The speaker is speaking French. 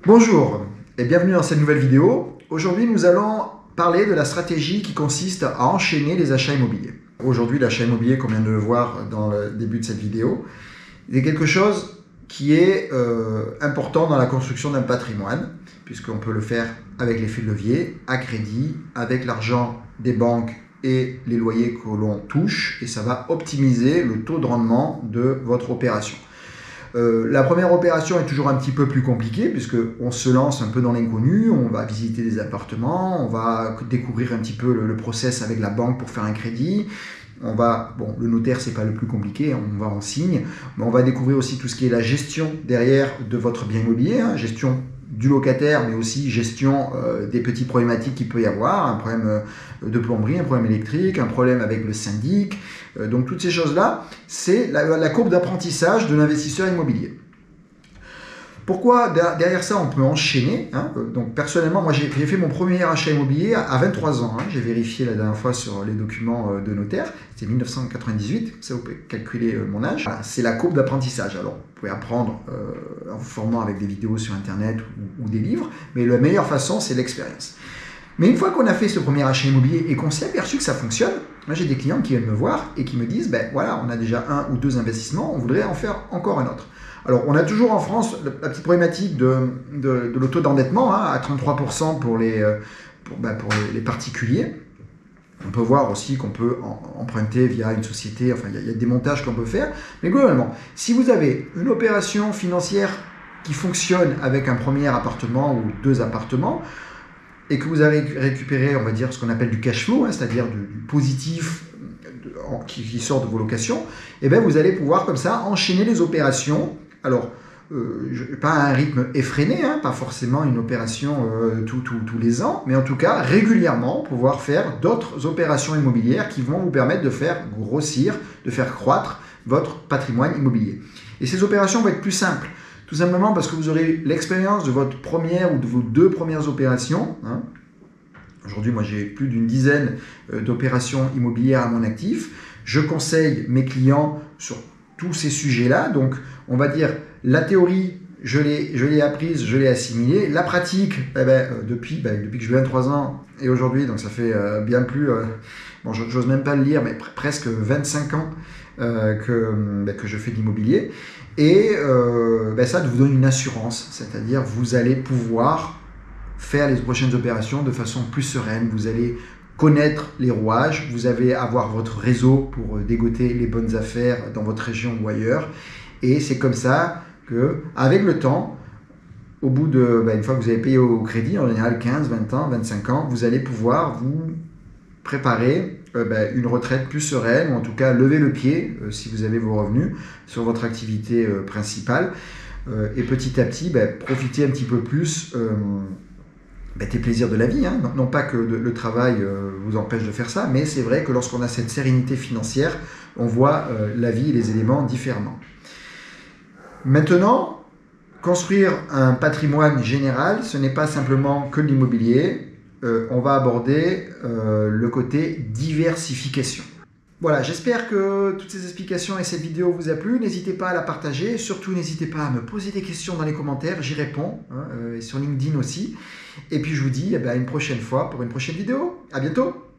Bonjour et bienvenue dans cette nouvelle vidéo. Aujourd'hui, nous allons parler de la stratégie qui consiste à enchaîner les achats immobiliers. Aujourd'hui, l'achat immobilier, comme on vient de le voir dans le début de cette vidéo, est quelque chose qui est important dans la construction d'un patrimoine, puisqu'on peut le faire avec l'effet de levier, à crédit, avec l'argent des banques et les loyers que l'on touche, et ça va optimiser le taux de rendement de votre opération. La première opération est toujours un petit peu plus compliquée puisqu'on se lance un peu dans l'inconnu, on va visiter des appartements, on va découvrir un petit peu le process avec la banque pour faire un crédit. Le notaire c'est pas le plus compliqué, on va en signe, mais on va découvrir aussi tout ce qui est la gestion derrière de votre bien immobilier, gestion du locataire, mais aussi gestion des petites problématiques qu'il peut y avoir, un problème de plomberie, un problème électrique, un problème avec le syndic. Donc toutes ces choses-là, c'est la courbe d'apprentissage de l'investisseur immobilier. Pourquoi derrière ça on peut enchaîner Donc personnellement, moi j'ai fait mon premier achat immobilier à 23 ans. J'ai vérifié la dernière fois sur les documents de notaire. C'était 1998, ça vous pouvez calculer mon âge. Voilà, c'est la courbe d'apprentissage. Alors vous pouvez apprendre en vous formant avec des vidéos sur internet ou des livres, mais la meilleure façon c'est l'expérience. Mais une fois qu'on a fait ce premier achat immobilier et qu'on s'est aperçu que ça fonctionne, moi j'ai des clients qui viennent me voir et qui me disent voilà, on a déjà 1 ou 2 investissements, on voudrait en faire encore un autre. Alors, on a toujours en France la petite problématique de l'auto d'endettement à 33% pour les particuliers. On peut voir aussi qu'on peut emprunter via une société, enfin il y a des montages qu'on peut faire. Mais globalement, si vous avez une opération financière qui fonctionne avec un premier appartement ou 2 appartements, et que vous avez récupéré, on va dire, ce qu'on appelle du cash flow, c'est-à-dire du positif qui sort de vos locations, et bien vous allez pouvoir comme ça enchaîner les opérations. Alors, pas à un rythme effréné, pas forcément une opération tous les ans, mais en tout cas régulièrement pouvoir faire d'autres opérations immobilières qui vont vous permettre de faire grossir, de faire croître votre patrimoine immobilier. Et ces opérations vont être plus simples, tout simplement parce que vous aurez l'expérience de votre première ou de vos 2 premières opérations. Aujourd'hui, moi j'ai plus d'une dizaine d'opérations immobilières à mon actif. Je conseille mes clients sur tous ces sujets-là. Donc, on va dire, la théorie, je l'ai apprise, je l'ai assimilée. La pratique, depuis que j'ai 23 ans et aujourd'hui, donc ça fait bien plus, j'ose même pas le lire, mais presque 25 ans que je fais de l'immobilier. Et ça vous donne une assurance, c'est-à-dire vous allez pouvoir faire les prochaines opérations de façon plus sereine. Vous allez connaître les rouages, vous allez avoir votre réseau pour dégoter les bonnes affaires dans votre région ou ailleurs. Et c'est comme ça qu'avec le temps, au bout de, une fois que vous avez payé au crédit, en général 15, 20 ans, 25 ans, vous allez pouvoir vous préparer une retraite plus sereine, ou en tout cas lever le pied, si vous avez vos revenus, sur votre activité principale. Et petit à petit, profiter un petit peu plus des plaisirs de la vie, non pas que le travail vous empêche de faire ça, mais c'est vrai que lorsqu'on a cette sérénité financière, on voit la vie et les éléments différemment. Maintenant, construire un patrimoine général, ce n'est pas simplement que l'immobilier, on va aborder le côté diversification. Voilà, j'espère que toutes ces explications et cette vidéo vous a plu. N'hésitez pas à la partager. Surtout, n'hésitez pas à me poser des questions dans les commentaires. J'y réponds, et sur LinkedIn aussi. Et puis, je vous dis à une prochaine fois pour une prochaine vidéo. À bientôt!